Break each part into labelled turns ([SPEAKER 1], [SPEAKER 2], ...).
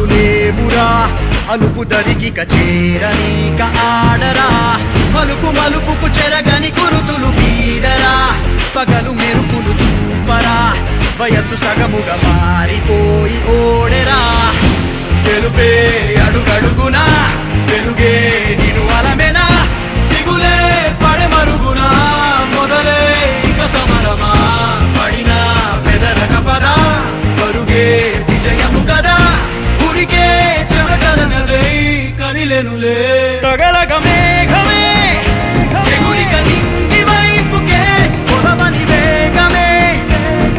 [SPEAKER 1] అవధులు లేవురా అలుపు దరిగిక చేరనీక ఆడరా మలుపు మలుపుకు చెరగని గురుతులు వీడరా పగలు మెరుపులు చూపరా వయస్సు సగముగా మారిపోయి ఓడెరా తెలుపే అడుగడుగునా వెలుగే నిను అలమెనా దిగులే పడమరుగునా మొదలే ఇక సమరమా పడినా పెదరక పదా పరుగే విజయము కదా ఉరికే చెమటలనలే కదిలెనులే తగలగ మేఘమే ఎగురిక నింగి వైపుకే కొలవని వేగమే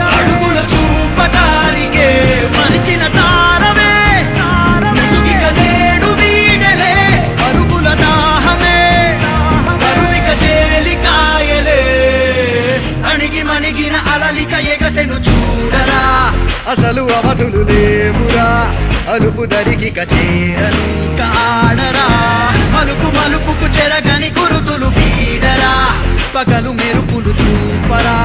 [SPEAKER 1] అడుగుల చూపటానికే మరిచిన తారమే ముసుగిక నేడు వీడలే అరుగుల దాహమే కరువిక తేలికాయలే అణిగి మణిగిన అలలిక ఎగసెను చూడరా అసలు అవధులు లేవురా అలుపు దరిగిక చేరనీక ఆడరా మలుపు మలుపుకు చెరగని గురుతులు వీడరా పగలు మెరుపులు చూపరా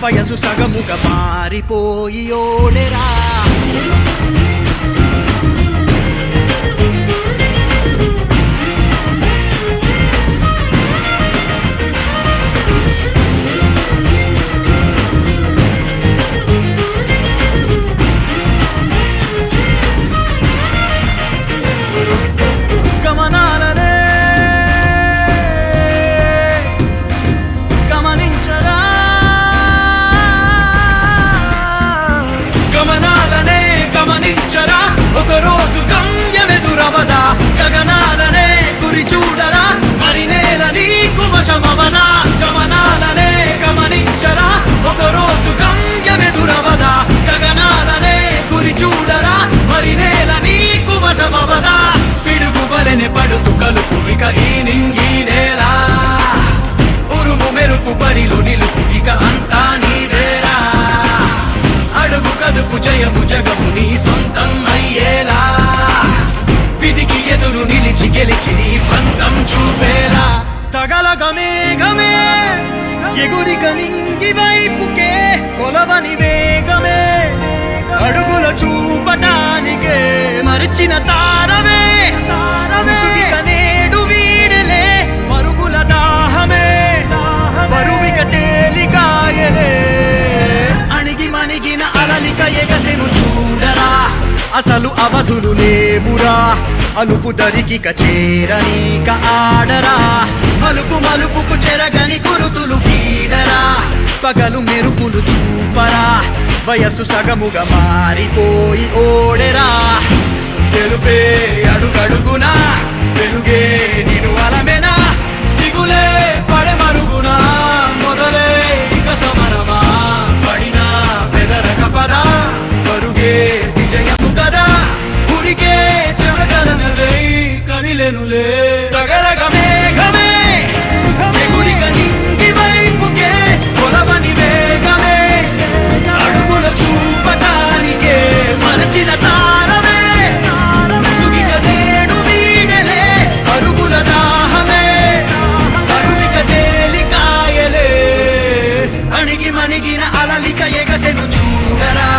[SPEAKER 1] వయసు సగముగా మారిపోయి ఓడెరా ఒకరోజు గమ్యమెదురవదా గగనాలనే గురి చూడరా మరి నేల నీకు వశమవదా గమనాలనే గమనించరా ఒకరోజు గమ్యమెదురవదా గగనాలనే గురి చూడరా మరి నేల నీకు వశమవదా పిడుగు వలెనే పడుతు కలుపు ఇక ఈ నింగి నేల ఉరుము మెరుపు బరిలో నిలుపు ఇక అంతా నీదేరా అడుగు కదుపు జయము జగము నీ సొంతం అయ్యేలా విధికి ఎదురు నిలిచి గెలిచి నీ పంతం చూపేలా తగలగ మేఘమే ఎగురిక నింగి వైపుకే కొలవని వేగమే అడుగుల చూపటానికే మరిచిన తారమే ముసుగిక నేడు వీడలే పరుగుల దాహమే బరువిక తేలికాయలే అణిగి మణిగిన అలలిక ఎగసెను చూడరా అసలు అవధులు లేవురా అలుపు దరిగిక చేరనీక ఆడరా మలుపు మలుపుకు చెరగని గురుతులు వీడరా పగలు మెరుపులు చూపరా వయస్సు సగముగా మారిపోయి ఓడెరా తెలుపే అడుగడుగునా వెలుగే నిను అలమెనా దిగులే పడమరుగునా మొదలే ఇక సమరమా పడినా పెదరక పదా పరుగే విజయము కదా ఉరికే చెమటలనలే కదిలెనులే తగలగ మేఘమే ఎగురిక నింగి వైపుకే కొలవని వేగమే అడుగుల చూపటానికే మరచిన తారమే ముసుగిక నేడు వీడలే అరుగుల దాహమే కరువిక తేలికాయలే అణిగి మణిగిన అలలిక ఎగసెను చూడరా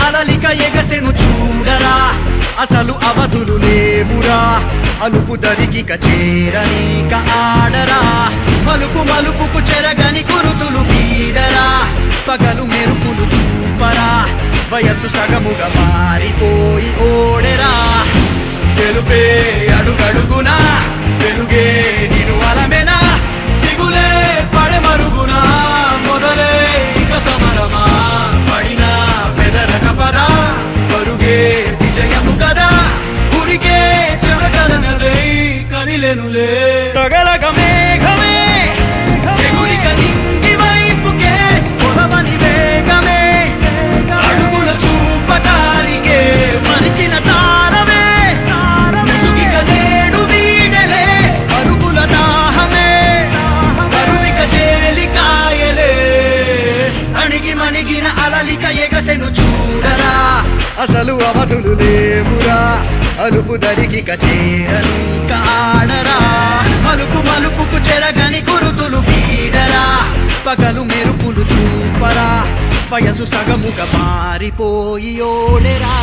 [SPEAKER 1] అలలిక ఎగసెను చూడరా అసలు అవధులు లేవురా అలుపు దరిగిక చేరనీక ఆడరా మలుపు మలుపుకు చెరగని గురుతులు వీడరా పగలు మెరుపులు చూపరా వయస్సు సగముగా మారిపోయి ఓడెరా తెలుపే అడుగడుగునా వెలుగే నిను అలమెనా దిగులే పడమరుగునా మొదలే ఇక సమరమా పడినా పెదరక పదా పరుగే విజయము కదా ఉరికే చెమటలనలే కదిలెనులే తగలగ మేఘమే ఎగురిక అలలిక ఎగసెను చూడరా అసలు అవధులు లేవురా అలుపు దరికి కచేరని కాడరా మలుపు మలుపుకు చెరగని గురుతులు వీడరా పగలు మెరుపులు చూపరా వయసు సగముగా మారిపోయి ఓడెరా